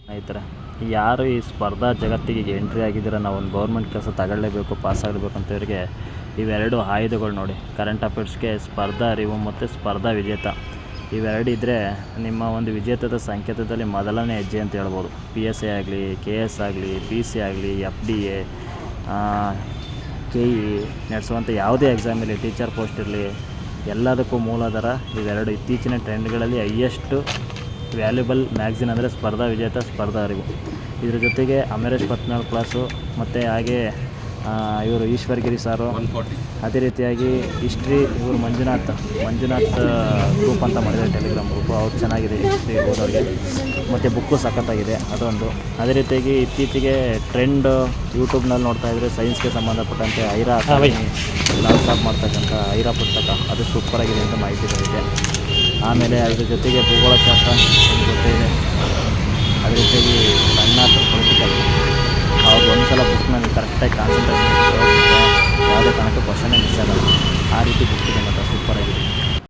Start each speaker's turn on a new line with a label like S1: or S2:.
S1: ಸ್ನೇಹಿತರೆ, ಯಾರು ಈ ಸ್ಪರ್ಧಾ ಜಗತ್ತಿಗೆ ಎಂಟ್ರಿ ಆಗಿದ್ದೀರ, ನಾವು ಒಂದು ಗೌರ್ಮೆಂಟ್ ಕೆಲಸ ತಗೊಳ್ಳೇಬೇಕು, ಪಾಸ್ ಆಗಲೇಬೇಕು ಅಂತವರಿಗೆ ಇವೆರಡು ಆಯುಧಗಳು ನೋಡಿ. ಕರೆಂಟ್ ಅಫೇರ್ಸ್ಗೆ ಸ್ಪರ್ಧಾ ಅರಿವು ಮತ್ತು ಸ್ಪರ್ಧಾ ವಿಜೇತ ಇವೆರಡು ಇದ್ದರೆ ನಿಮ್ಮ ಒಂದು ವಿಜೇತದ ಸಂಕೇತದಲ್ಲಿ ಮೊದಲನೇ ಹೆಜ್ಜೆ ಅಂತ ಹೇಳ್ಬೋದು. PSI ಆಗಲಿ, KS ಆಗಲಿ, PC ಆಗಲಿ, FDA, KE ನಡೆಸುವಂಥ ಯಾವುದೇ ಎಕ್ಸಾಮ್ ಇರಲಿ, ಟೀಚರ್ ಪೋಸ್ಟ್ ಇರಲಿ, ಎಲ್ಲದಕ್ಕೂ ಮೂಲಾಧಾರ ಇವೆರಡು. ಇತ್ತೀಚಿನ ಟ್ರೆಂಡ್ಗಳಲ್ಲಿ ಹೈಯೆಸ್ಟು ವ್ಯಾಲ್ಯೂಬಲ್ ಮ್ಯಾಗ್ಝಿನ್ ಅಂದರೆ ಸ್ಪರ್ಧಾ ವಿಜೇತ, ಸ್ಪರ್ಧಾ ಅರಿವು. ಇದ್ರ ಜೊತೆಗೆ ಅಮರೇಶ್ 14 ಕ್ಲಾಸು ಮತ್ತು ಹಾಗೆ ಇವರು ಈಶ್ವರ್ಗಿರಿ ಸಾರು, ಅದೇ ರೀತಿಯಾಗಿ ಹಿಸ್ಟ್ರಿ ಇವರು ಮಂಜುನಾಥ್ ಗ್ರೂಪ್ ಅಂತ ಮಾಡಿದ್ದಾರೆ, ಟೆಲಿಗ್ರಾಮ್ ಗ್ರೂಪು. ಅವ್ರು ಚೆನ್ನಾಗಿದೆ ಹಿಸ್ಟ್ರಿ ಓದೋರಿಗೆ, ಮತ್ತು ಬುಕ್ಕು ಸಖತ್ತಾಗಿದೆ ಅದೊಂದು. ಅದೇ ರೀತಿಯಾಗಿ ಇತ್ತೀಚೆಗೆ ಟ್ರೆಂಡ್ ಯೂಟ್ಯೂಬ್ನಲ್ಲಿ ನೋಡ್ತಾ ಇದ್ದರೆ ಸೈನ್ಸ್ಗೆ ಸಂಬಂಧಪಟ್ಟಂತೆ ಐರಾ ಲಾಸ್ ಆಫ್ ಮಾಡ್ತಕ್ಕಂಥ ಐರಾ ಪುಸ್ತಕ ಅದು ಸೂಪರಾಗಿದೆ ಅಂತ ಮಾಹಿತಿಗಳಿದೆ. ಆಮೇಲೆ ಅದ್ರ ಜೊತೆಗೆ ಭೂಗೋಳಶಾಸ್ತ್ರ ಜೊತೆ ಇದೆ. ಅದೇ ರೀತಿಯಾಗಿ ರಂಗನಾಥ್ ಪೊಲಿಟಿಕಲ್ ಅವ್ರದ್ದು ಒಂದು ಸಲ ಬುಕ್ ನನಗೆ ಕರೆಕ್ಟಾಗಿ ಕಾನ್ಸಂಟ್ರೇಷನ್ ಯಾವುದೇ ಕಾರಣಕ್ಕೂ ಕ್ವಶನೇ ಮಿಸ್ ಆಗಲ್ಲ.